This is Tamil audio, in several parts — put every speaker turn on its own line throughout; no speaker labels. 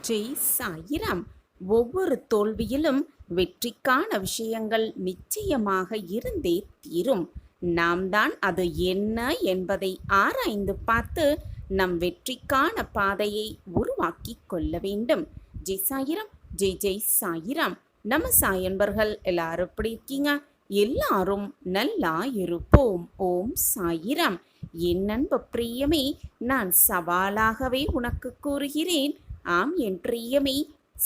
ஜெய் சாயிராம். ஒவ்வொரு தோல்வியிலும் வெற்றிக்கான விஷயங்கள் நிச்சயமாக இருந்தே தீரும். நாம் தான் அது என்ன என்பதை ஆராய்ந்து பார்த்து நம் வெற்றிக்கான பாதையை உருவாக்கி கொள்ள வேண்டும். ஜெய் சாயிராம். ஜெய் ஜெய் சாயிராம். நம்ம சாயன்பர்கள் எல்லாரும் எப்படி இருக்கீங்க? எல்லாரும் நல்லா இருப்போம். ஓம் சாயிராம். என் அன்பு பிரியமே, நான் சவாலாகவே உனக்கு கூறுகிறேன். ஆம் என் பிரியமே,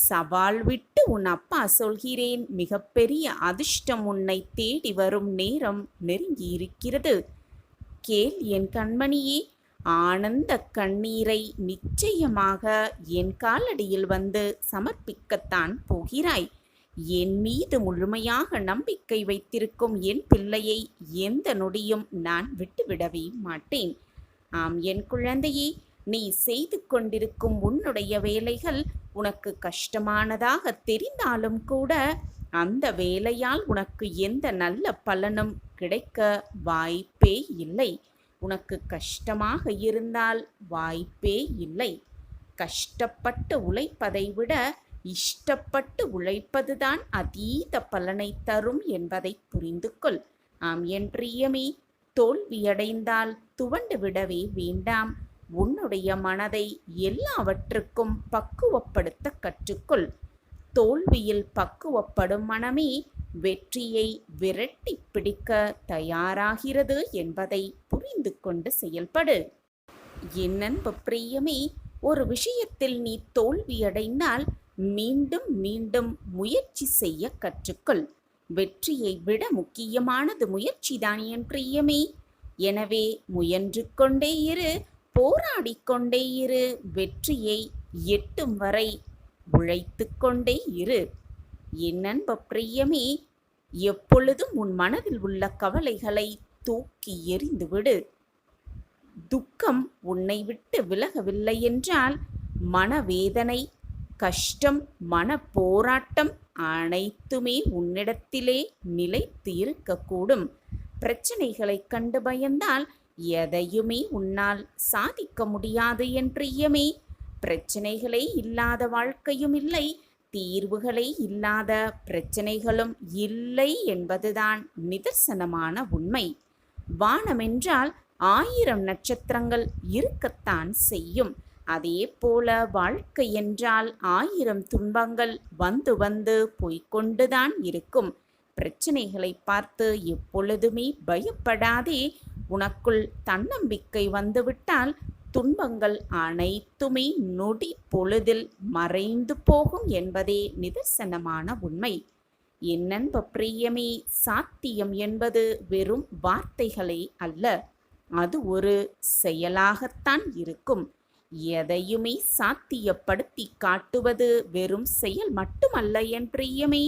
சவால் விட்டு உன் அப்பா சொல்கிறேன், மிகப்பெரிய அதிர்ஷ்டம் உன்னை தேடி வரும் நேரம் நெருங்கி இருக்கிறது. கேள் என் கண்மணியே, ஆனந்த கண்ணீரை நிச்சயமாக என் காலடியில் வந்து சமர்ப்பிக்கத்தான் போகிறாய். என் மீது முழுமையாக நம்பிக்கை வைத்திருக்கும் என் பிள்ளையை எந்த நொடியும் நான் விட்டுவிடவே மாட்டேன். ஆம் என் குழந்தையே, நீ செய்து கொண்டிருக்கும் உன்னுடைய வேலைகள் உனக்கு கஷ்டமானதாக தெரிந்தாலும் கூட அந்த வேலையால் உனக்கு எந்த நல்ல பலனும் கிடைக்க வாய்ப்பே இல்லை. உனக்கு கஷ்டமாக இருந்தால் வாய்ப்பே இல்லை. கஷ்டப்பட்டு உழைப்பதை விட இஷ்டப்பட்டு உழைப்பதுதான் அதீத பலனை தரும் என்பதை புரிந்து கொள். ஆம் என் பிரியமே, தோல்வியடைந்தால் துவண்டு விடவே வேண்டாம். உன்னுடைய மனதை எல்லாவற்றுக்கும் பக்குவப்படுத்த கற்றுக்கொள். தோல்வியில் பக்குவப்படும் மனமே வெற்றியை விரட்டி பிடிக்க தயாராகிறது என்பதை புரிந்து கொண்டு செயல்படு. என் அன்பு பிரியமே, ஒரு விஷயத்தில் நீ தோல்வியடைந்தால் மீண்டும் மீண்டும் முயற்சி செய்ய கற்றுக்கொள். வெற்றியை விட முக்கியமானது முயற்சிதான் என் பிரியமே. எனவே முயன்று கொண்டே இரு, போராடிக்கொண்டே இரு, வெற்றியை எட்டும் வரை உழைத்து கொண்டே இரு. என் அன்பு பிரியமே, எப்பொழுதும் உன் மனதில் உள்ள கவலைகளை தூக்கி எறிந்துவிடு. துக்கம் உன்னை விட்டு விலகவில்லை என்றால் மனவேதனை, கஷ்டம், மன போராட்டம் அனைத்துமே உன்னிடத்திலே நிலைத்து இருக்கக்கூடும். பிரச்சனைகளை கண்டு பயந்தால் எதையுமே உன்னால் சாதிக்க முடியாது என் பிரியமே. பிரச்சனைகளே இல்லாத வாழ்க்கையும் இல்லை, தீர்வுகளே இல்லாத பிரச்சனைகளும் இல்லை என்பதுதான் நிதர்சனமான உண்மை. வானமென்றால் 1000 நட்சத்திரங்கள் இருக்கத்தான் செய்யும். அதே போல வாழ்க்கை என்றால் 1000 துன்பங்கள் வந்து வந்து போய்கொண்டுதான் இருக்கும். பிரச்சனைகளை பார்த்து எப்பொழுதுமே பயப்படாதே. உனக்குள் தன்னம்பிக்கை வந்துவிட்டால் துன்பங்கள் அனைத்துமே நொடி பொழுதில் மறைந்து போகும் என்பதே நிதர்சனமான உண்மை. என் அன்பு பிரியமே, சாத்தியம் என்பது வெறும் வார்த்தைகளே அல்ல, அது ஒரு செயலாகத்தான் இருக்கும். எதையுமே சாத்தியப்படுத்தி காட்டுவது வெறும் செயல் மட்டுமல்ல என் பிரியமே.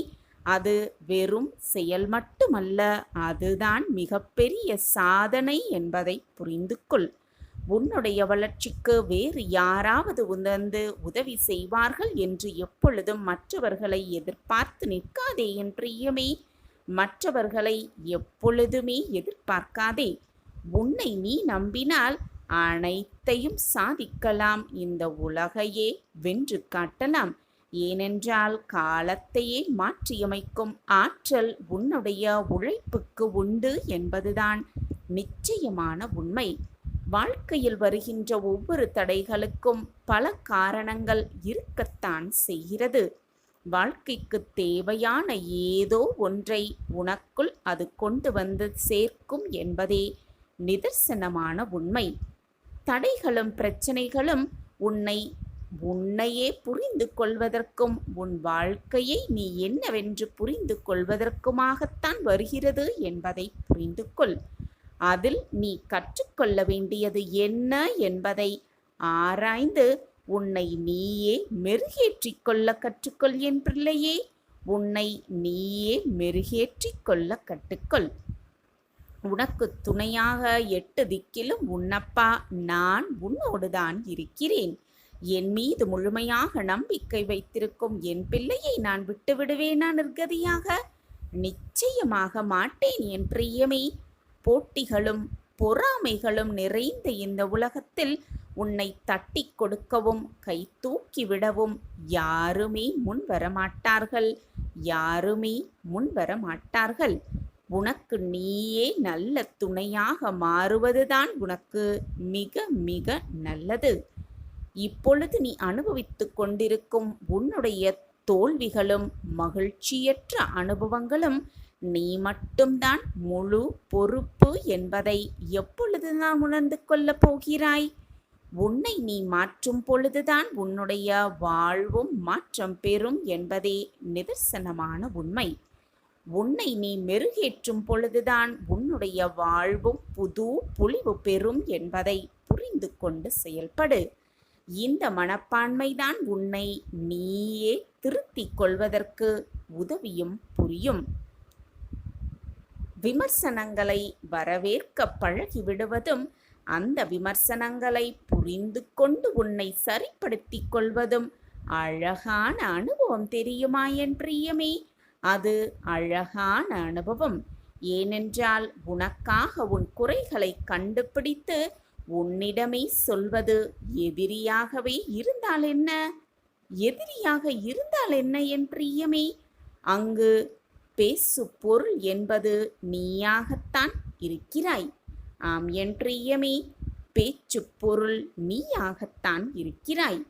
அது வெறும் செயல் மட்டுமல்ல, அதுதான் மிகப்பெரிய சாதனை என்பதை புரிந்து கொள். உன்னுடைய வளர்ச்சிக்கு வேறு யாராவது உணர்ந்து உதவி செய்வார்கள் என்று எப்பொழுதும் மற்றவர்களை எதிர்பார்த்து நிற்காதே என் பிரியமே. மற்றவர்களை எப்பொழுதுமே எதிர்பார்க்காதே. உன்னை நீ நம்பினால் அனைத்தையும் சாதிக்கலாம். இந்த உலகையே வென்று காட்டலாம். ஏனென்றால் காலத்தையே மாற்றியமைக்கும் ஆற்றல் உன்னுடைய உழைப்புக்கு உண்டு என்பதுதான் நிச்சயமான உண்மை. வாழ்க்கையில் வருகின்ற ஒவ்வொரு தடைகளுக்கும் பல காரணங்கள் இருக்கத்தான் செய்கிறது. வாழ்க்கைக்கு தேவையான ஏதோ ஒன்றை உனக்குள் அது கொண்டு வந்து சேர்க்கும் என்பதே நிதர்சனமான உண்மை. தடைகளும் பிரச்சனைகளும் உன்னையே புரிந்து கொள்வதற்கும் உன் வாழ்க்கையை நீ என்னவென்று புரிந்து கொள்வதற்குமாகத்தான் வருகிறது என்பதை புரிந்து கொள். அதில் நீ கற்றுக்கொள்ள வேண்டியது என்ன என்பதை ஆராய்ந்து உன்னை நீயே மெருகேற்றிக் கொள்ள கற்றுக்கொள் என் பிள்ளையே. உன்னை நீயே மெருகேற்றிக் கொள்ள கற்றுக்கொள். உனக்கு துணையாக 8 திக்கிலும் உன்னப்பா நான் உன்னோடுதான் இருக்கிறேன். என் மீது முழுமையாக நம்பிக்கை வைத்திருக்கும் என் பிள்ளையை நான் விட்டுவிடுவேனா நிர்கதியாக? நிச்சயமாக மாட்டேன் என் பிரியமே. போட்டிகளும் பொறாமைகளும் நிறைந்த இந்த உலகத்தில் உன்னை தட்டி கொடுக்கவும் கை தூக்கி விடவும் யாருமே முன் வரமாட்டார்கள். யாருமே முன் வரமாட்டார்கள். உனக்கு நீயே நல்ல துணையாக மாறுவதுதான் உனக்கு மிக மிக நல்லது. இப்பொழுது நீ அனுபவித்துக் கொண்டிருக்கும் உன்னுடைய தோல்விகளும் மகிழ்ச்சியற்ற அனுபவங்களும் நீ மட்டும்தான் முழு பொறுப்பு என்பதை எப்பொழுதுதான் உணர்ந்து கொள்ளப் போகிறாய்? உன்னை நீ மாற்றும் பொழுதுதான் உன்னுடைய வாழ்வும் மாற்றம் பெறும் என்பதே நிதர்சனமான உண்மை. உன்னை நீ மெருகேற்றும் பொழுதுதான் உன்னுடைய வாழ்வும் புது பொலிவு பெறும் என்பதை புரிந்து கொண்டு செயல்படு. இந்த மனப்பான்மைதான் உன்னை நீயே திருத்திக் கொள்வதற்கு உதவியும் புரியும். விமர்சனங்களை வரவேற்க பழகிவிடுவதும் அந்த விமர்சனங்களை புரிந்து கொண்டு உன்னை சரிப்படுத்திக் கொள்வதும் அழகான அனுபவம் தெரியுமா என் பிரியமே? அது அழகான அனுபவம். ஏனென்றால் உனக்காக உன் குறைகளை கண்டுபிடித்து உன்னிடமே சொல்வது எதிரியாகவே இருந்தால் என்ன? எதிரியாக இருந்தால் என்ன என் பிரியமே? அங்கு பேசு பொருள் என்பது நீயாகத்தான் இருக்கிறாய். ஆம் என் பிரியமே, பேச்சு பொருள் நீயாகத்தான் இருக்கிறாய்.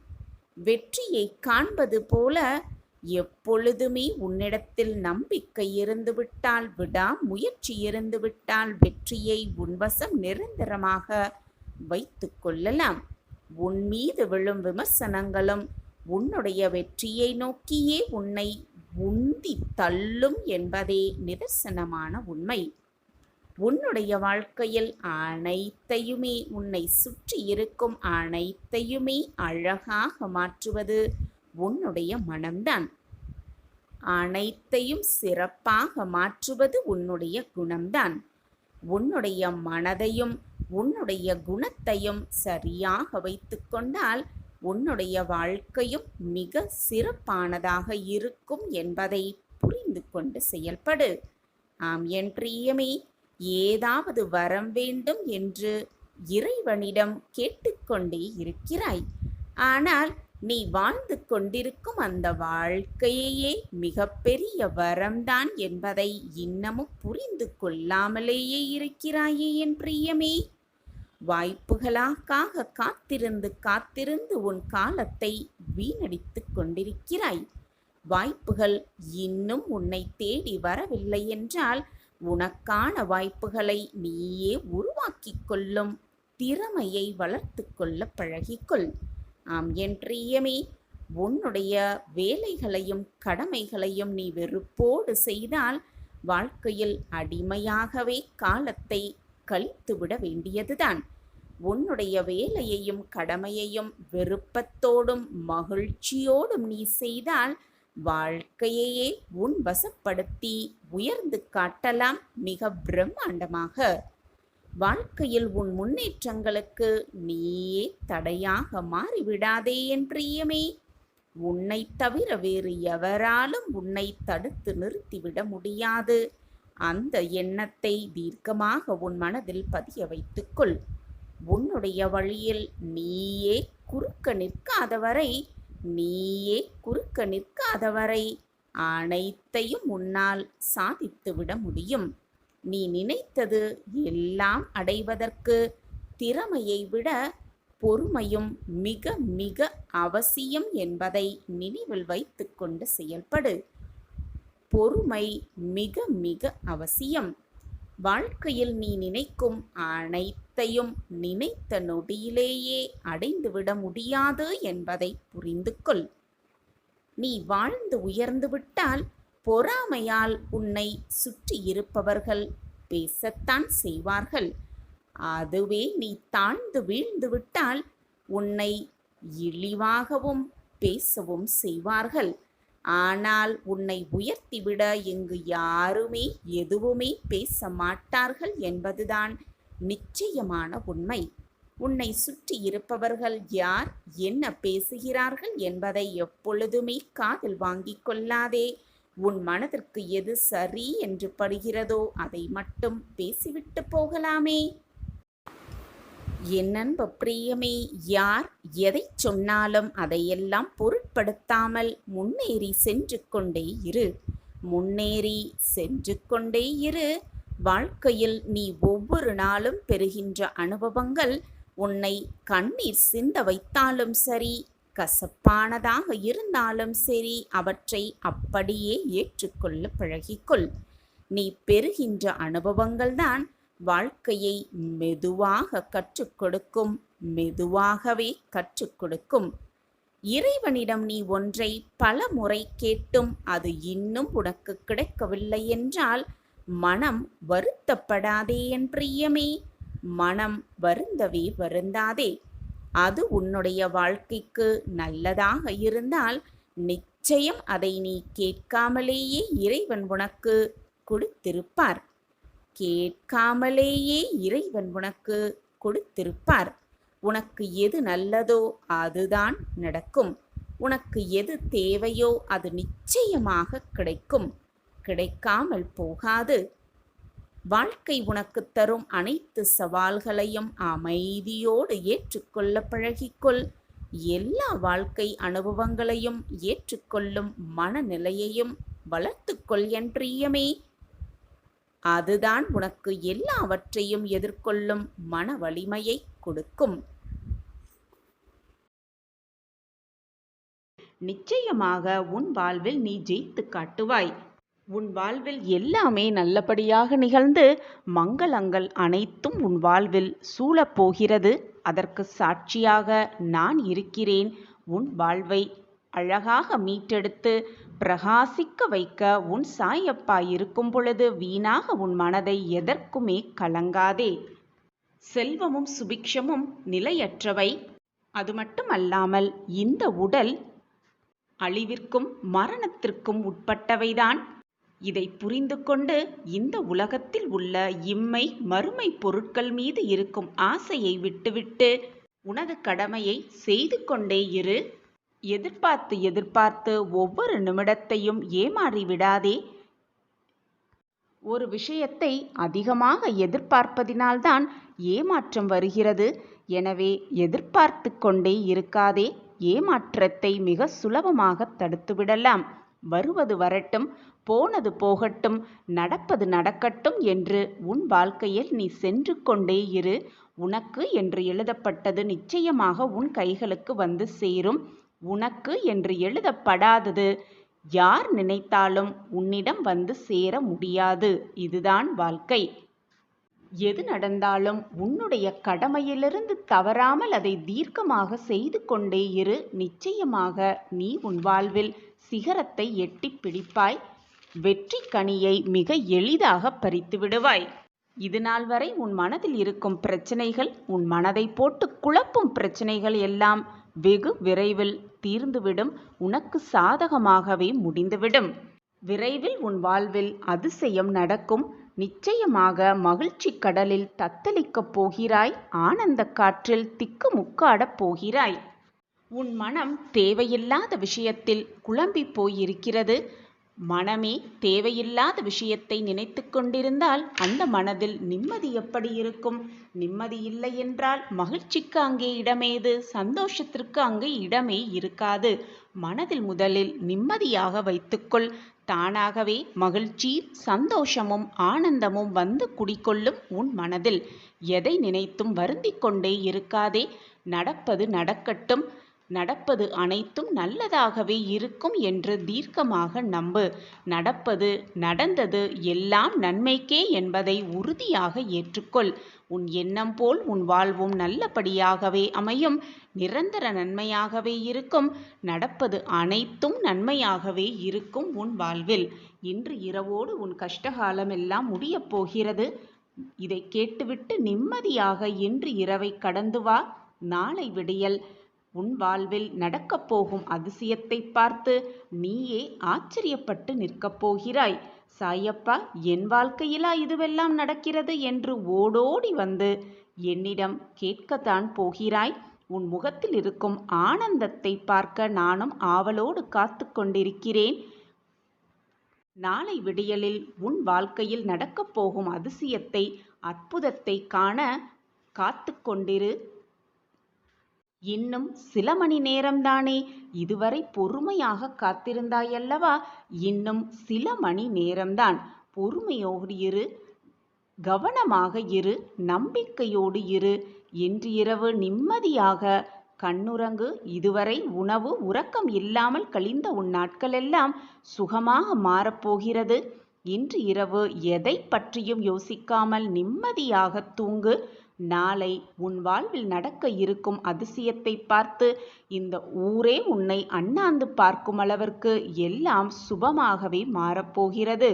வெற்றியை காண்பது போல எப்பொழுதுமே உன்னிடத்தில் நம்பிக்கை இருந்துவிட்டால், விடாமுயற்சி இருந்துவிட்டால் வெற்றியை உன்வசம் நிரந்தரமாக வைத்து கொள்ளலாம். உன் மீது விழும் விமர்சனங்களும் உன்னுடைய வெற்றியை நோக்கியே உன்னை உந்தி தள்ளும் என்பதே நிதர்சனமான உண்மை. உன்னுடைய வாழ்க்கையில் அனைத்தையுமே, உன்னை சுற்றி இருக்கும் அனைத்தையுமே அழகாக மாற்றுவது உன்னுடைய மனம்தான். அனைத்தையும் சிறப்பாக மாற்றுவது உன்னுடைய குணம்தான். உன்னுடைய மனதையும் உன்னுடைய குணத்தையும் சரியாக வைத்து கொண்டால் உன்னுடைய வாழ்க்கையும் மிக சிறப்பானதாக இருக்கும் என்பதை புரிந்து கொண்டு செயல்படு. ஆம் என் பிரியமே, ஏதாவது வரம் வேண்டும் என்று இறைவனிடம் கேட்டுக்கொண்டே இருக்கிறாய். ஆனால் நீ வாழ்ந்து கொண்டிருக்கும் அந்த வாழ்க்கையே மிகப்பெரிய வரம்தான் என்பதை இன்னமும் புரிந்து கொள்ளாமலேயே இருக்கிறாயே என் பிரியமே. வாய்ப்புகளுக்காக காத்திருந்து காத்திருந்து உன் காலத்தை வீணடித்துக் கொண்டிருக்கிறாய். வாய்ப்புகள் இன்னும் உன்னை தேடி வரவில்லை என்றால் உனக்கான வாய்ப்புகளை நீயே உருவாக்கிக் கொள்ளும் திறமையை வளர்த்து கொள்ள பழகிக்கொள். ஆம் என் பிரியமே, உன்னுடைய வேலைகளையும் கடமைகளையும் நீ வெறுப்போடு செய்தால் வாழ்க்கையில் அடிமையாகவே காலத்தை கழித்துவிட வேண்டியதுதான். உன்னுடைய வேலையையும் கடமையையும் விருப்பத்தோடும் மகிழ்ச்சியோடும் நீ செய்தால் வாழ்க்கையையே உன் வசப்படுத்தி உயர்ந்து காட்டலாம் மிக பிரம்மாண்டமாக. வாழ்க்கையில் உன் முன்னேற்றங்களுக்கு நீயே தடையாக மாறிவிடாதே என் பிரியமே. உன்னை தவிர வேறு எவராலும் உன்னை தடுத்து நிறுத்திவிட முடியாது. அந்த எண்ணத்தை தீர்க்கமாக உன் மனதில் பதிய வைத்துக்கொள். உன்னுடைய வழியில் நீயே குறுக்க நிற்காதவரை அனைத்தையும் உன்னால் சாதித்துவிட முடியும். நீ நினைத்தது எல்லாம் அடைவதற்கு திறமையை விட பொறுமையும் மிக மிக அவசியம் என்பதை நினைவில் வைத்து கொண்டு செயல்படு. பொறுமை மிக மிக அவசியம். வாழ்க்கையில் நீ நினைக்கும் அனைத்தையும் நினைத்த நொடியிலேயே அடைந்துவிட முடியாது என்பதை புரிந்து கொள். நீ வாழ்ந்து உயர்ந்து விட்டால் பொறாமையால் உன்னை சுற்றி இருப்பவர்கள் பேசத்தான் செய்வார்கள். அதுவே நீ தாழ்ந்து வீழ்ந்து விட்டால் உன்னை இழிவாகவும் பேசவும் செய்வார்கள். ஆனால் உன்னை உயர்த்திவிட இங்கு யாருமே எதுவுமே பேச மாட்டார்கள் என்பதுதான் நிச்சயமான உண்மை. உன்னை சுற்றி இருப்பவர்கள் யார் என்ன பேசுகிறார்கள் என்பதை எப்பொழுதுமே காதில் வாங்கிக் கொள்ளாதே. உன் மனதிற்கு எது சரி என்று படுகிறதோ அதை மட்டும் பேசிவிட்டு போகலாமே. என் அன்பு பிரியமே, யார் எதைச் சொன்னாலும் அதையெல்லாம் பொருட்படுத்தாமல் முன்னேறி சென்று கொண்டே இரு. முன்னேறி சென்று கொண்டே இரு. வாழ்க்கையில் நீ ஒவ்வொரு நாளும் பெறுகின்ற அனுபவங்கள் உன்னை கண்ணீர் சிந்த வைத்தாலும் சரி, கசப்பானதாக இருந்தாலும் சரி, அவற்றை அப்படியே ஏற்றுக்கொள்ள பழகிக்கொள். நீ பெறுகின்ற அனுபவங்கள்தான் வாழ்க்கையை மெதுவாக கற்றுக் கொடுக்கும், மெதுவாகவே கற்றுக் கொடுக்கும். இறைவனிடம் நீ ஒன்றை பல முறை கேட்டும் அது இன்னும் உனக்கு கிடைக்கவில்லை என்றால் மனம் வருத்தப்படாதே என் பிரியமே. மனம் வருந்தவே வருந்தாதே. அது உன்னுடைய வாழ்க்கைக்கு நல்லதாக இருந்தால் நிச்சயம் அதை நீ கேட்காமலேயே இறைவன் உனக்கு கொடுத்திருப்பார். கேட்காமலேயே இறைவன் உனக்கு கொடுத்திருப்பார். உனக்கு எது நல்லதோ அதுதான் நடக்கும். உனக்கு எது தேவையோ அது நிச்சயமாக கிடைக்கும். கிடைக்காமல் போகாது. வாழ்க்கை உனக்கு தரும் அனைத்து சவால்களையும் அமைதியோடு ஏற்றுக்கொள்ள பழகிக்கொள். எல்லா வாழ்க்கை அனுபவங்களையும் ஏற்றுக்கொள்ளும் மனநிலையையும் வளர்த்துக்கொள் என் பிரியமே. அதுதான் உனக்கு எல்லாவற்றையும் எதிர்கொள்ளும் மன வலிமையை கொடுக்கும். நிச்சயமாக உன் வாழ்வில் நீ ஜெயித்து காட்டுவாய். உன் வாழ்வில் எல்லாமே நல்லபடியாக நிகழ்ந்து மங்களங்கள் அனைத்தும் உன் வாழ்வில் சூழப்போகிறது. அதற்கு சாட்சியாக நான் இருக்கிறேன். உன் வாழ்வை அழகாக மீட்டெடுத்து பிரகாசிக்க வைக்க உன் சாயப்பா இருக்கும் பொழுது வீணாக உன் மனதை எதற்குமே கலங்காதே. செல்வமும் சுபிக்ஷமும் நிலையற்றவை. அது மட்டுமல்லாமல் இந்த உடல் அழிவிற்கும் மரணத்திற்கும் உட்பட்டவைதான். இதை புரிந்து கொண்டு இந்த உலகத்தில் உள்ள இம்மை மறுமை பொருட்கள் மீது இருக்கும் ஆசையை விட்டுவிட்டு உனது கடமையை செய்து கொண்டே இரு. எதிர்பார்த்து எதிர்பார்த்து ஒவ்வொரு நிமிடத்தையும் ஏமாறி விடாதே. ஒரு விஷயத்தை அதிகமாக எதிர்பார்ப்பதினால்தான் ஏமாற்றம் வருகிறது. எனவே எதிர்பார்த்து கொண்டே இருக்காதே. ஏமாற்றத்தை மிக சுலபமாக தடுத்துவிடலாம். வருவது வரட்டும், போனது போகட்டும், நடப்பது நடக்கட்டும் என்று உன் வாழ்க்கையில் நீ சென்று கொண்டே இரு. உனக்கு என்று எழுதப்பட்டது நிச்சயமாக உன் கைகளுக்கு வந்து சேரும். உனக்கு என்று எழுதப்படாதது யார் நினைத்தாலும் உன்னிடம் வந்து சேர முடியாது. இதுதான் வாழ்க்கை. எது நடந்தாலும் உன்னுடைய கடமையிலிருந்து தவறாமல் அதை தீர்க்கமாக செய்து கொண்டே இரு. நிச்சயமாக நீ உன் வாழ்வில் சிகரத்தை எட்டி பிடிப்பாய். வெற்றி கனியை மிக எளிதாக பறித்து விடுவாய். இது நாள் வரை உன் மனதில் இருக்கும் பிரச்சனைகள், உன் மனதை போட்டு குழப்பும் பிரச்சனைகள் எல்லாம் வெகு விரைவில் தீர்ந்துவிடும். உனக்கு சாதகமாகவே முடிந்துவிடும். விரைவில் உன் வாழ்வில் அதிசயம் நடக்கும். நிச்சயமாக மகிழ்ச்சி கடலில் தத்தளிக்கப் போகிறாய். ஆனந்த காற்றில் திக்குமுக்காடப் போகிறாய். உன் மனம் தேவையில்லாத விஷயத்தில் குழம்பி போயிருக்கிறது. மனமே தேவையில்லாத விஷயத்தை நினைத்து கொண்டிருந்தால் அந்த மனதில் நிம்மதி எப்படி இருக்கும்? நிம்மதி இல்லை என்றால் மகிழ்ச்சிக்கு அங்கே இடமேது? சந்தோஷத்திற்கு அங்கே இடமே இருக்காது. மனதில் முதலில் நிம்மதியாக வைத்துக்கொள். தானாகவே மகிழ்ச்சி, சந்தோஷமும் ஆனந்தமும் வந்து குடிக்கொள்ளும் உன் மனதில். எதை நினைத்தும் வருந்திக் கொண்டே இருக்காதே. நடப்பது நடக்கட்டும். நடப்பது அனைத்தும் நல்லதாகவே இருக்கும் என்று தீர்க்கமாக நம்பு. நடப்பது நடந்தது எல்லாம் நன்மைக்கே என்பதை உறுதியாக ஏற்றுக்கொள். உன் எண்ணம் போல் உன் வாழ்வும் நல்லபடியாகவே அமையும். நிரந்தர நன்மையாகவே இருக்கும். நடப்பது அனைத்தும் நன்மையாகவே இருக்கும் உன் வாழ்வில். இன்று இரவோடு உன் கஷ்டகாலம் எல்லாம் முடியப் போகிறது. இதை கேட்டுவிட்டு நிம்மதியாக இன்று இரவை கடந்து வா. நாளை விடியல் உன் வாழ்வில் நடக்கப் போகும் அதிசயத்தை பார்த்து நீயே ஆச்சரியப்பட்டு நிற்கப் போகிறாய். சாயப்பா, என் வாழ்க்கையிலா இதுவெல்லாம் நடக்கிறது என்று ஓடோடி வந்து என்னிடம் கேட்கத்தான் போகிறாய். உன் முகத்தில் இருக்கும் ஆனந்தத்தை பார்க்க நானும் ஆவலோடு காத்து கொண்டிருக்கிறேன். நாளை விடியலில் உன் வாழ்க்கையில் நடக்கப் போகும் அதிசயத்தை, அற்புதத்தை காண காத்து கொண்டிரு. இன்னும் சில மணி நேரம்தானே, இதுவரை பொறுமையாக காத்திருந்தாயல்லவா? இன்னும் சில மணி நேரம்தான். பொறுமையோடு இரு, கவனமாக இரு, நம்பிக்கையோடு இரு. இன்று இரவு நிம்மதியாக கண்ணுறங்கு. இதுவரை உணவு உறக்கம் இல்லாமல் கழிந்த உன் நாட்களெல்லாம் சுகமாக மாறப்போகிறது. இன்று இரவு எதை பற்றியும் யோசிக்காமல் நிம்மதியாக தூங்கு. நாளை உன் வாழ்வில் நடக்க இருக்கும் அதிசயத்தை பார்த்து இந்த ஊரே உன்னை அண்ணாந்து பார்க்கும் அளவிற்கு எல்லாம் சுபமாகவே மாறப்போகிறது.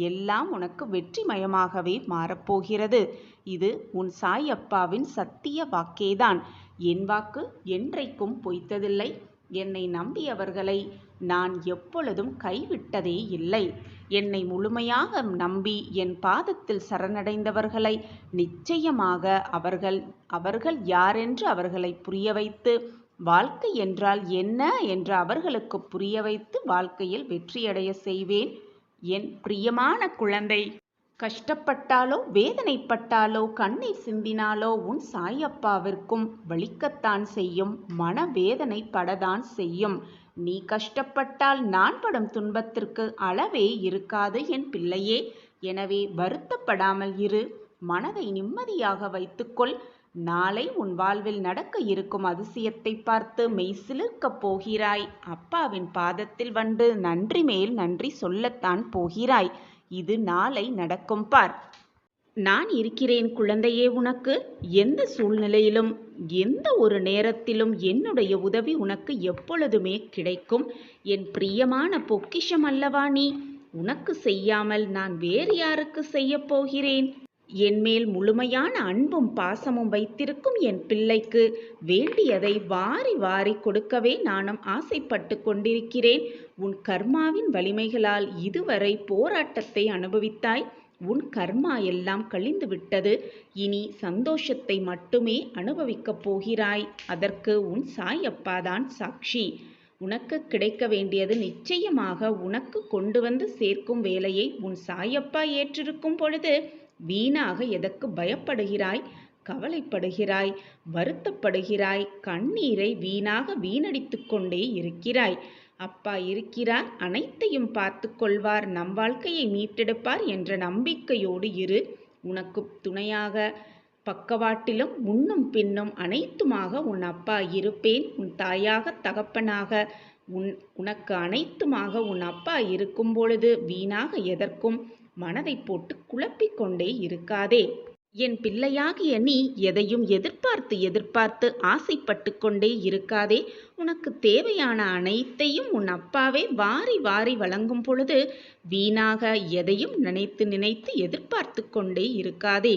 எல்லாம் உனக்கு வெற்றிமயமாகவே மாறப்போகிறது. இது உன் சாயப்பாவின் சத்திய வாக்கேதான். என் வாக்கு என்றைக்கும் பொய்த்ததில்லை. என்னை நம்பியவர்களை நான் எப்பொழுதும் கைவிட்டதே இல்லை. என்னை முழுமையாக நம்பி என் பாதத்தில் சரணடைந்தவர்களை நிச்சயமாக அவர்கள் யாரென்று அவர்களை புரிய வைத்து, வாழ்க்கை என்றால் என்ன என்று அவர்களுக்கு புரிய வைத்து வாழ்க்கையில் வெற்றியடைய செய்வேன். என் பிரியமான குழந்தை, கஷ்டப்பட்டாலோ வேதனைப்பட்டாலோ கண்ணீர் சிந்தினாலோ உன் சாயப்பாவிற்கும் வலிக்கத்தான் செய்யும், மனவேதனை படத்தான் செய்யும். நீ கஷ்டப்பட்டால் நான் படும் துன்பத்திற்கு அளவே இருக்காது என் பிள்ளையே. எனவே வருத்தப்படாமல் இரு, மனதை நிம்மதியாக வைத்துக்கொள். நாளை உன் வாழ்வில் நடக்க இருக்கும் அதிசயத்தை பார்த்து மெய்சிலிர்க்கப் போகிறாய். அப்பாவின் பாதத்தில் வந்து நன்றி மேல் நன்றி சொல்லத்தான் போகிறாய். இது நாளை நடக்கும் பார். நான் இருக்கிறேன் குழந்தையே. உனக்கு எந்த சூழ்நிலையிலும் எந்த ஒரு நேரத்திலும் என்னுடைய உதவி உனக்கு எப்பொழுதுமே கிடைக்கும். என் பிரியமான பொக்கிஷம் அல்லவா நீ? உனக்கு செய்யாமல் நான் வேறு யாருக்கு செய்ய போகிறேன்? என்மேல் முழுமையான அன்பும் பாசமும் வைத்திருக்கும் என் பிள்ளைக்கு வேண்டியதை வாரி வாரி கொடுக்கவே நானும் ஆசைப்பட்டு கொண்டிருக்கிறேன். உன் கர்மாவின் வலிமைகளால் இதுவரை போராட்டத்தை அனுபவித்தாய். உன் கர்மா எல்லாம் கழிந்து விட்டது. இனி சந்தோஷத்தை மட்டுமே அனுபவிக்கப் போகிறாய். அதற்கு உன் சாயப்பாதான் சாட்சி. உனக்கு கிடைக்க வேண்டியது நிச்சயமாக உனக்கு கொண்டு வந்து சேர்க்கும் வேலையை உன் சாயப்பா ஏற்றிருக்கும் பொழுது வீணாக எதற்கு பயப்படுகிறாய், கவலைப்படுகிறாய், வருத்தப்படுகிறாய், கண்ணீரை வீணாக வீணடித்து கொண்டே இருக்கிறாய்? அப்பா இருக்கிறார், அனைத்தையும் பார்த்து கொள்வார், நம் வாழ்க்கையை மீட்டெடுப்பார் என்ற நம்பிக்கையோடு இரு. உனக்கு துணையாக பக்கவாட்டிலும் முன்னும் பின்னும் அனைத்துமாக உன் அப்பா இருப்பேன். உன் தாயாக தகப்பனாக உனக்கு அனைத்துமாக உன் அப்பா இருக்கும் பொழுது வீணாக எதற்கும் மனதை போட்டு குழப்பிக்கொண்டே இருக்காதே. என் பிள்ளையாகிய நீ எதையும் எதிர்பார்த்து ஆசைப்பட்டு கொண்டே இருக்காதே. உனக்கு தேவையான அனைத்தையும் உன் அப்பாவே வாரி வாரி வழங்கும் பொழுது வீணாக எதையும் நினைத்து எதிர்பார்த்து கொண்டே இருக்காதே.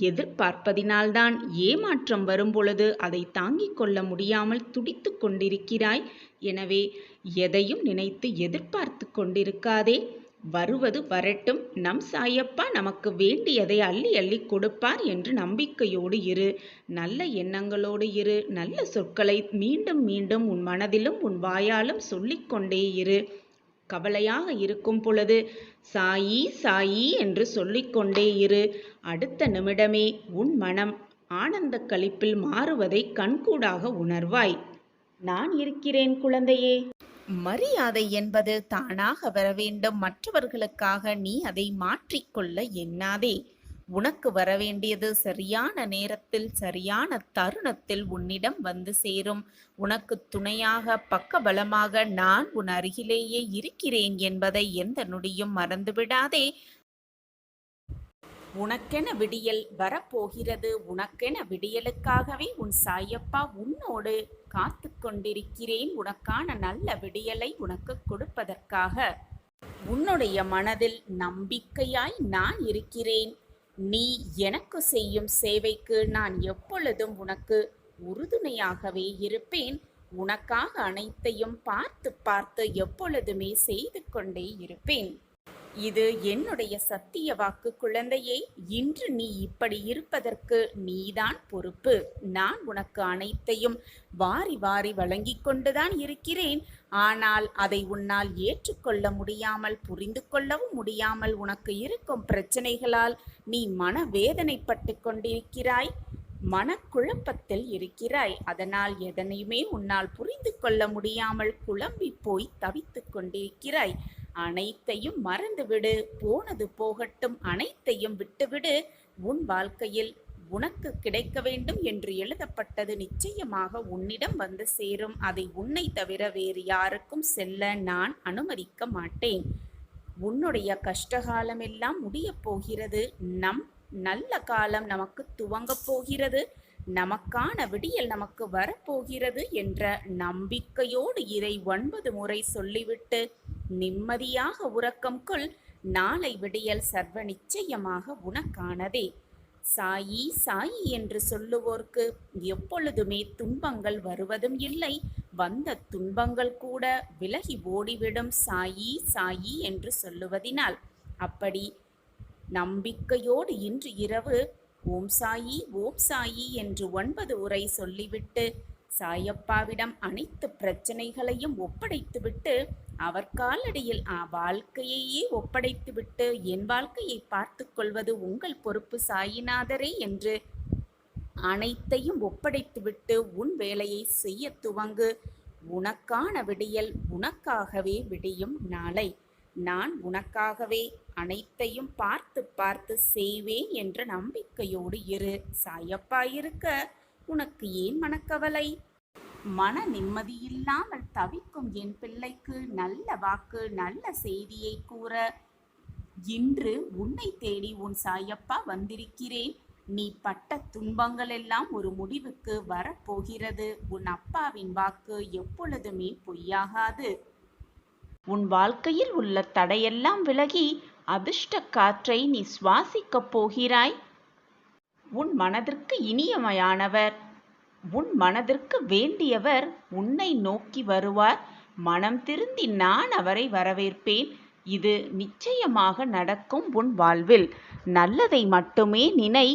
எதிர்பார்ப்பதினால்தான் ஏமாற்றம் வரும் பொழுது அதை தாங்கிக் கொள்ள முடியாமல் துடித்து கொண்டிருக்கிறாய். எனவே எதையும் நினைத்து எதிர்பார்த்து கொண்டிருக்காதே. வருவது வரட்டும், நம் சாயப்பா நமக்கு வேண்டியதை அள்ளி அள்ளி கொடுப்பார் என்று நம்பிக்கையோடு இரு. நல்ல எண்ணங்களோடு இரு. நல்ல சொற்களை மீண்டும் மீண்டும் உன் மனதிலும் உன் வாயாலும் சொல்லிக்கொண்டே இரு. கவலையாக இருக்கும் பொழுது சாயி சாயி என்று சொல்லிக்கொண்டே இரு. அடுத்த நிமிடமே உன் மனம் ஆனந்த களிப்பில் மாறுவதை கண்கூடாக உணர்வாய். நான் இருக்கிறேன் குழந்தையே. மரியாதை என்பது தானாக வர வேண்டும். மற்றவர்களுக்காக நீ அதை மாற்றிக்கொள்ள எண்ணாதே. உனக்கு வரவேண்டியது சரியான நேரத்தில் சரியான தருணத்தில் உன்னிடம் வந்து சேரும். உனக்கு துணையாக பக்கபலமாக நான் உன் அருகிலேயே இருக்கிறேன் என்பதை எந்த நொடியும் மறந்துவிடாதே. உனக்கென விடியல் வரப்போகிறது. உனக்கென விடியலுக்காகவே உன் சாயப்பா உன்னோடு காத்து கொண்டிருக்கிறேன். உனக்கான நல்ல விடியலை உனக்கு கொடுப்பதற்காக. உன்னுடைய மனதில் நம்பிக்கையாய் நான் இருக்கிறேன். நீ எனக்கு செய்யும் சேவைக்கு நான் எப்பொழுதும் உனக்கு உறுதுணையாகவே இருப்பேன். உனக்காக அனைத்தையும் பார்த்து எப்பொழுதுமே செய்து கொண்டே இருப்பேன். இது என்னுடைய சத்திய வாக்கு குழந்தையே. இன்று நீ இப்படி இருப்பதற்கு நீதான் பொறுப்பு. நான் உனக்கு அனைத்தையும் வாரி வாரி வழங்கி கொண்டுதான் இருக்கிறேன். ஆனால் அதை உன்னால் ஏற்றுக்கொள்ள முடியாமல் புரிந்து கொள்ளவும் முடியாமல் உனக்கு இருக்கும் பிரச்சனைகளால் நீ மனவேதனைப்பட்டு கொண்டிருக்கிறாய். மனக்குழப்பத்தில் இருக்கிறாய். அதனால் எதனையுமே உன்னால் புரிந்து கொள்ள முடியாமல் குழம்பி போய் தவித்துக் கொண்டிருக்கிறாய். அனைத்தையும் மறந்துவிடு. போனது போகட்டும். அனைத்தையும் விட்டுவிடு. உன் வாழ்க்கையில் உனக்கு கிடைக்க வேண்டும் என்று எழுதப்பட்டது நிச்சயமாக உன்னிடம் வந்து சேரும். அதை உன்னை தவிர வேறு யாருக்கும் செல்ல நான் அனுமதிக்க மாட்டேன். உன்னுடைய கஷ்டகாலமெல்லாம் முடியப் போகிறது. நல்ல காலம் நமக்கு துவங்கப் போகிறது. நமக்கான விடியல் நமக்கு வரப்போகிறது என்ற நம்பிக்கையோடு இதை 9 முறை சொல்லிவிட்டு நிம்மதியாக உறக்கம் கொள். நாளை விடியல் சர்வ நிச்சயமாக உனக்கானதே. சாயி சாயி என்று சொல்லுவோர்க்கு எப்பொழுதுமே துன்பங்கள் வருவதும் இல்லை. வந்த துன்பங்கள் கூட விலகி ஓடிவிடும் சாயி சாயி என்று சொல்லுவதினால். அப்படி நம்பிக்கையோடு இன்று இரவு ஓம் சாயி ஓம் சாயி என்று 9 முறை சொல்லிவிட்டு சாயப்பாவிடம் அனைத்து பிரச்சனைகளையும் ஒப்படைத்துவிட்டு அவர் காலடியில் வாழ்க்கையையே ஒப்படைத்துவிட்டு என் வாழ்க்கையை பார்த்து கொள்வது உங்கள் பொறுப்பு சாயிநாதரே என்று அனைத்தையும் ஒப்படைத்துவிட்டு உன் வேலையை செய்ய துவங்கு. உனக்கான விடியல் உனக்காகவே விடியும் நாளை. நான் உனக்காகவே அனைத்தையும் பார்த்து பார்த்து செய்வேன் என்ற நம்பிக்கையோடு இரு. சாயப்பா இருக்க உனக்கு ஏன் மனக்கவலை? மன நிம்மதியில்லாமல் தவிக்கும் என் பிள்ளைக்கு நல்ல வாக்கு நல்ல செய்தியை கூற இன்று உன்னை தேடி உன் சாயப்பா வந்திருக்கிறேன். நீ பட்ட துன்பங்கள் எல்லாம் ஒரு முடிவுக்கு வரப்போகிறது. உன் அப்பாவின் வாக்கு எப்பொழுதுமே பொய்யாகாது. உன் வாழ்க்கையில் உள்ள தடையெல்லாம் விலகி அதிர்ஷ்ட காற்றை நீ சுவாசிக்கப் போகிறாய். உன் மனதிற்கு இனியமையானவர், உன் மனதிற்கு வேண்டியவர் உன்னை நோக்கி வருவார். மனம் திருந்தி நான் அவரை வரவேற்பேன். இது நிச்சயமாக நடக்கும். உன் வாழ்வில் நல்லதை மட்டுமே நினை.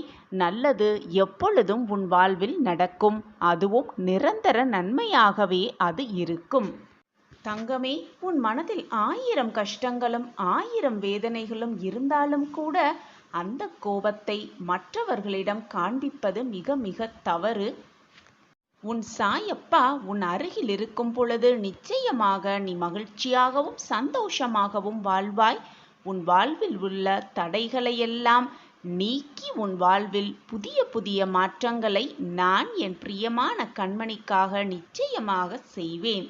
நல்லது எப்பொழுதும் உன் வாழ்வில் நடக்கும். அதுவும் நிரந்தர நன்மையாகவே அது இருக்கும். தங்கமே, உன் மனதில் 1000 கஷ்டங்களும் 1000 வேதனைகளும் இருந்தாலும் கூட அந்த கோபத்தை மற்றவர்களிடம் காண்பிப்பது மிக மிக தவறு. உன் சாயப்பா உன் அருகில் இருக்கும் பொழுது நிச்சயமாக நீ மகிழ்ச்சியாகவும் சந்தோஷமாகவும் வாழ்வாய். உன் வாழ்வில் உள்ள தடைகளையெல்லாம் நீக்கி உன் வாழ்வில் புதிய புதிய மாற்றங்களை நான் என் பிரியமான கண்மணிக்காக நிச்சயமாக செய்வேன்.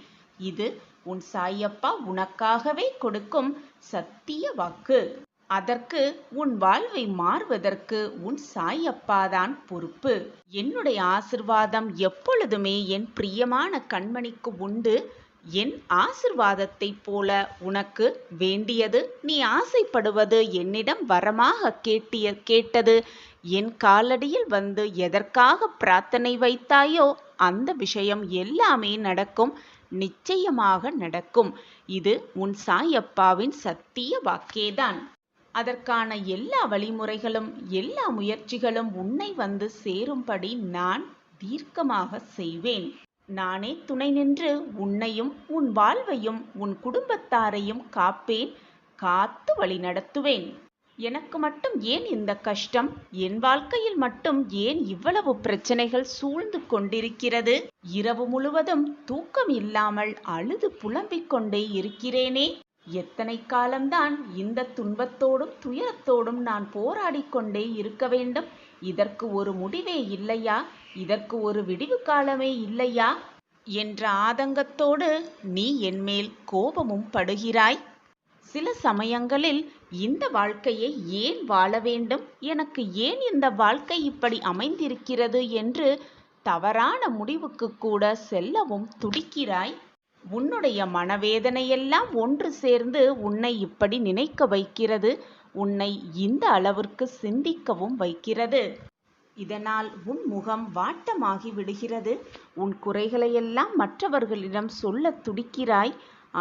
இது உன் சாயப்பா உனக்காகவே கொடுக்கும் சத்திய வாக்கு. அதற்கு உன் வாழ்வை மாறுவதற்கு உன் சாயப்பாதான் பொறுப்பு. என்னுடைய ஆசிர்வாதம் எப்பொழுதுமே என் பிரியமான கண்மணிக்கு உண்டு. என் ஆசிர்வாதத்தை போல உனக்கு வேண்டியது, நீ ஆசைப்படுவது, என்னிடம் வரமாக கேட்டது, என் காலடியில் வந்து எதற்காக பிரார்த்தனை வைத்தாயோ அந்த விஷயம் எல்லாமே நடக்கும். நிச்சயமாக நடக்கும். இது உன் சாயப்பாவின் சத்திய வாக்கேதான். அதற்கான எல்லா வழிமுறைகளும் எல்லா முயற்சிகளும் உன்னை வந்து சேரும்படி நான் தீர்க்கமாக செய்வேன். நானே துணை நின்று உன்னையும் உன் வாழ்வையும் உன் குடும்பத்தாரையும் காப்பேன், காத்து வழி நடத்துவேன். எனக்கு மட்டும் ஏன் இந்த கஷ்டம்? என் வாழ்க்கையில் மட்டும் ஏன் இவ்வளவு பிரச்சனைகள் சூழ்ந்து கொண்டிருக்கிறது? இரவு முழுவதும் தூக்கம் இல்லாமல் அழுது புலம்பிக் கொண்டே இருக்கிறேனே. எத்தனை காலம்தான் இந்த துன்பத்தோடும் துயரத்தோடும் நான் போராடிக் கொண்டே இருக்க வேண்டும்? இதற்கு ஒரு முடிவே இல்லையா? இதற்கு ஒரு விடிவு காலமே இல்லையா என்ற ஆதங்கத்தோடு நீ என்மேல் கோபமும் படுகிறாய். சில சமயங்களில் இந்த வாழ்க்கையை ஏன் வாழ வேண்டும், எனக்கு ஏன் இந்த வாழ்க்கை இப்படி அமைந்திருக்கிறது என்று தவறான முடிவுக்கு கூட செல்லவும் துடிக்கிறாய். உன்னுடைய மனவேதனையெல்லாம் ஒன்று சேர்ந்து உன்னை இப்படி நினைக்க வைக்கிறது. உன்னை இந்த அளவிற்கு சிந்திக்கவும் வைக்கிறது. இதனால் உன் முகம் வாட்டமாகி விடுகிறது. உன் குறைகளையெல்லாம் மற்றவர்களிடம் சொல்ல துடிக்கிறாய்.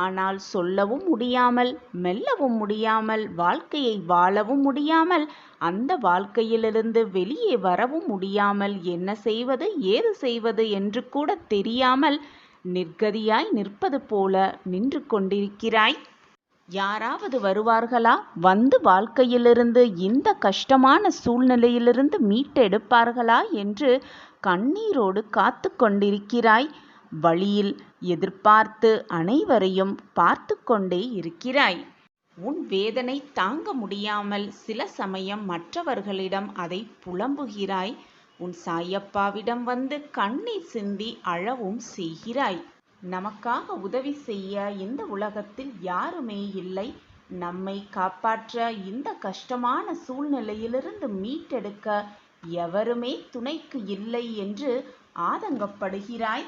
ஆனால் சொல்லவும் முடியாமல், மெல்லவும் முடியாமல், வாழ்க்கையை வாழவும் முடியாமல், அந்த வாழ்க்கையிலிருந்து வெளியே வரவும் முடியாமல், என்ன செய்வது ஏது செய்வது என்று கூட தெரியாமல் நிர்கதியாய் நிற்பது போல நின்று கொண்டிருக்கிறாய். யாராவது வருவார்களா? வந்து வாழ்க்கையிலிருந்து இந்த கஷ்டமான சூழ்நிலையிலிருந்து மீட்டெடுப்பார்களா என்று கண்ணீரோடு காத்து கொண்டிருக்கிறாய். வழியில் எதிர்பார்த்து அனைவரையும் பார்த்து கொண்டே இருக்கிறாய். உன் வேதனை தாங்க முடியாமல் சில சமயம் மற்றவர்களிடம் அதை புலம்புகிறாய். உன் சாயப்பாவிடம் வந்து கண்ணீர் சிந்தி அழவும் செய்கிறாய். நமக்காக உதவி செய்ய இந்த உலகத்தில் யாருமே இல்லை. நம்மை காப்பாற்ற இந்த கஷ்டமான சூழ்நிலையிலிருந்து மீட்டெடுக்க எவருமே துணைக்கு இல்லை என்று ஆதங்கப்படுகிறாய்.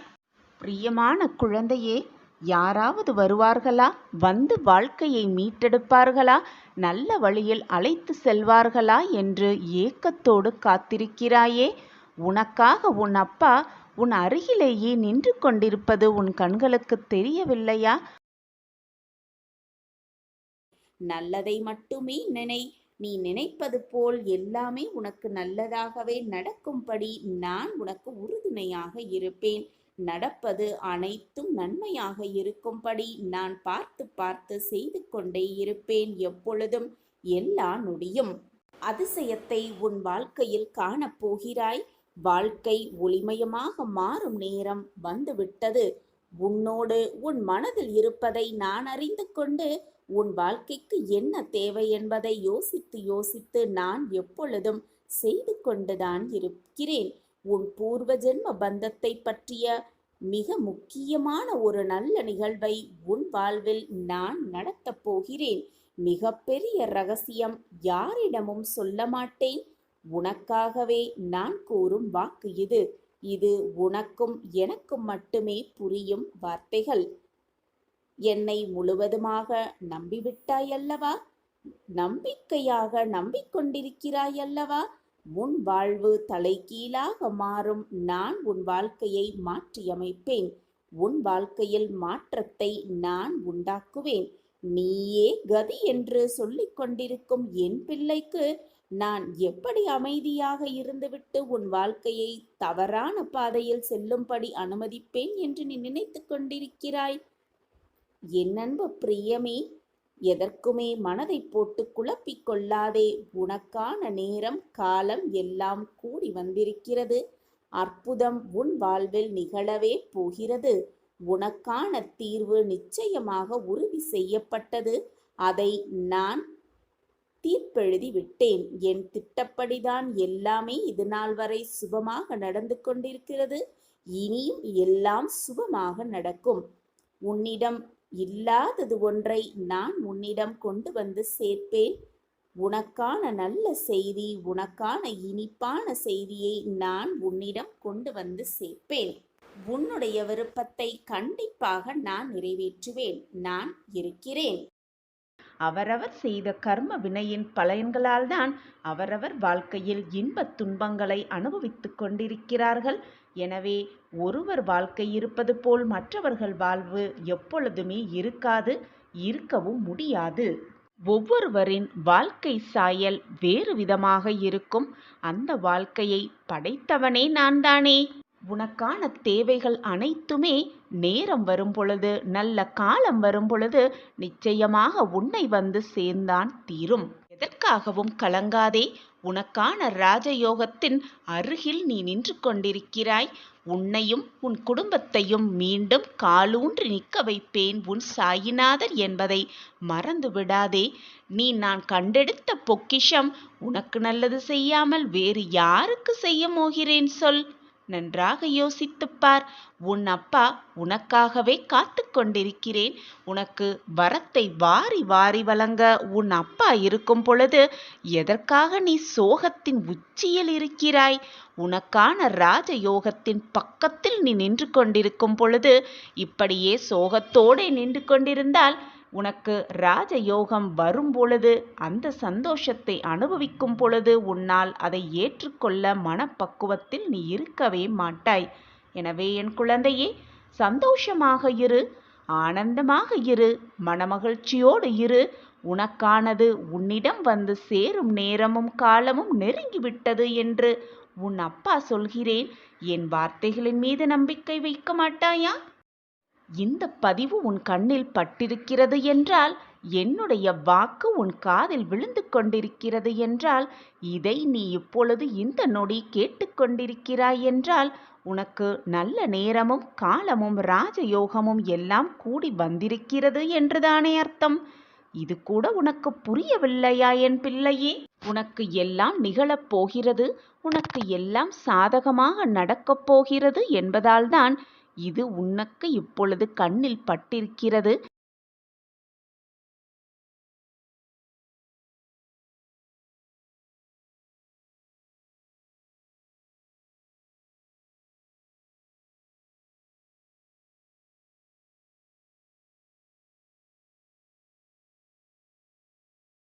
பிரியமான குழந்தையே, யாராவது வருவார்களா? வந்து வாழ்க்கையை மீட்டெடுப்பார்களா? நல்ல வழியில் அழைத்து செல்வார்களா என்று ஏக்கத்தோடு காத்திருக்கிறாயே. உனக்காக உன் அப்பா உன் அருகிலேயே நின்று கொண்டிருப்பது உன் கண்களுக்கு தெரியவில்லையா? நல்லதை மட்டுமே நினை. நீ நினைப்பது போல் எல்லாமே உனக்கு நல்லதாகவே நடக்கும்படி நான் உனக்கு உறுதுணையாக இருப்பேன். நடப்பது அனைத்தும் நன்மையாக இருக்கும்படி நான் பார்த்து பார்த்து செய்து கொண்டே இருப்பேன். எப்பொழுதும் எல்லா நொடியும் அதிசயத்தை உன் வாழ்க்கையில் காணப்போகிறாய். வாழ்க்கை ஒளிமயமாக மாறும் நேரம் வந்துவிட்டது. உன்னோடு உன் மனதில் இருப்பதை நான் அறிந்து கொண்டு உன் வாழ்க்கைக்கு என்ன தேவை என்பதை யோசித்து யோசித்து நான் எப்பொழுதும் செய்து கொண்டுதான் இருக்கிறேன். உன் பூர்வ ஜென்ம பந்தத்தை பற்றிய மிக முக்கியமான ஒரு நல்ல நிகழ்வை உன் வாழ்வில் நான் நடத்தப் போகிறேன். மிக பெரிய ரகசியம், யாரிடமும் சொல்ல மாட்டேன். உனக்காகவே நான் கூறும் வாக்கு இது. இது உனக்கும் எனக்கும் மட்டுமே புரியும் வார்த்தைகள். என்னை முழுவதுமாக நம்பிவிட்டாயல்லவா? நம்பிக்கையாக நம்பிக்கொண்டிருக்கிறாயல்லவா? உன் வாழ்வு தலைகீழாக மாறும். நான் உன் வாழ்க்கையை மாற்றியமைப்பேன். உன் வாழ்க்கையில் மாற்றத்தை நான் உண்டாக்குவேன். நீயே கதி என்று சொல்லிக் கொண்டிருக்கும் என் பிள்ளைக்கு நான் எப்படி அமைதியாக இருந்துவிட்டு உன் வாழ்க்கையை தவறான பாதையில் செல்லும்படி அனுமதிப்பேன் என்று நீ நினைத்து கொண்டிருக்கிறாய்? என் அன்பு பிரியமே, எதற்குமே மனதை போட்டு குழப்பிக் கொள்ளாதே. உனக்கான நேரம் காலம் எல்லாம் கூடி வந்திருக்கிறது. அற்புதம் உன் வாழ்வில் நிகழவே போகிறது. உனக்கான தீர்வு நிச்சயமாக உறுதி செய்யப்பட்டது. அதை நான் தீர்ப்பெழுதி விட்டேன். என் திட்டப்படிதான் எல்லாமே இது நாள் வரை சுபமாக நடந்து கொண்டிருக்கிறது. இனியும் எல்லாம் சுபமாக நடக்கும். உன்னிடம் இல்லாதது ஒன்றை நான் உன்னிடம் கொண்டு வந்து சேர்ப்பேன். உனக்கான நல்ல செய்தி, உனக்கான இனிப்பான செய்தியை நான் உன்னிடம் கொண்டு வந்து சேர்ப்பேன். உன்னுடைய விருப்பத்தை கண்டிப்பாக நான் நிறைவேற்றுவேன். நான் இருக்கிறேன். அவரவர் செய்த கர்ம வினையின் பலன்களால் தான் அவரவர் வாழ்க்கையில் இன்பத் துன்பங்களை அனுபவித்துக் கொண்டிருக்கிறார்கள். எனவே ஒருவர் வாழ்க்கை இருப்பது போல் மற்றவர்கள் வாழ்வு எப்பொழுதுமே இருக்காது, இருக்கவும் முடியாது. ஒவ்வொருவரின் வாழ்க்கை சாயல் வேறு விதமாக இருக்கும். அந்த வாழ்க்கையை படைத்தவனே நான் தானே. உனக்கான தேவைகள் அனைத்துமே நேரம் வரும் பொழுது, நல்ல காலம் வரும் பொழுது நிச்சயமாக உன்னை வந்து சேர்ந்தான் தீரும். எதற்காகவும் கலங்காதே. உனக்கான ராஜயோகத்தின் அருகில் நீ நின்று கொண்டிருக்கிறாய். உன்னையும் உன் குடும்பத்தையும் மீண்டும் காலூன்றி நிற்க வைப்பேன் உன் சாயிநாதர் என்பதை மறந்து விடாதே. நீ நான் கண்டெடுத்த பொக்கிஷம். உனக்கு நல்லது செய்யாமல் வேறு யாருக்கு செய்ய போகிறேன் சொல்? நன்றாக யோசித்துப்பார். உன் அப்பா உனக்காகவே காத்து கொண்டிருக்கிறேன். உனக்கு வரத்தை வாரி வாரி வழங்க உன் அப்பா இருக்கும் பொழுது எதற்காக நீ சோகத்தின் உச்சியில் இருக்கிறாய்? உனக்கான ராஜயோகத்தின் பக்கத்தில் நீ நின்று கொண்டிருக்கும் பொழுது இப்படியே சோகத்தோடு நின்று கொண்டிருந்தால் உனக்கு ராஜயோகம் வரும் பொழுது, அந்த சந்தோஷத்தை அனுபவிக்கும் பொழுது உன்னால் அதை ஏற்றுக்கொள்ள மனப்பக்குவத்தில் நீ இருக்கவே மாட்டாய். எனவே என் குழந்தையே, சந்தோஷமாக இரு, ஆனந்தமாக இரு, மனமகிழ்ச்சியோடு இரு. உனக்கானது உன்னிடம் வந்து சேரும் நேரமும் காலமும் நெருங்கிவிட்டது என்று உன் அப்பா சொல்கிறேன். என் வார்த்தைகளின் மீது நம்பிக்கை வைக்க மாட்டாயா? இந்த பதிவு உன் கண்ணில் பட்டிருக்கிறது என்றால் என்னுடைய வாக்கு உன் காதில் விழுந்து கொண்டிருக்கிறது என்றால், இதை நீ இப்பொழுது இந்த நொடி கேட்டுக்கொண்டிருக்கிறாய் என்றால், உனக்கு நல்ல நேரமும் காலமும் ராஜயோகமும் எல்லாம் கூடி வந்திருக்கிறது என்றுதானே அர்த்தம். இது கூட உனக்கு புரியவில்லையா என் பிள்ளையே? உனக்கு எல்லாம் நிகழப் போகிறது, உனக்கு எல்லாம் சாதகமாக நடக்கப் போகிறது என்பதால்தான் இது உனக்கு இப்பொழுது கண்ணில் பட்டிருக்கிறது.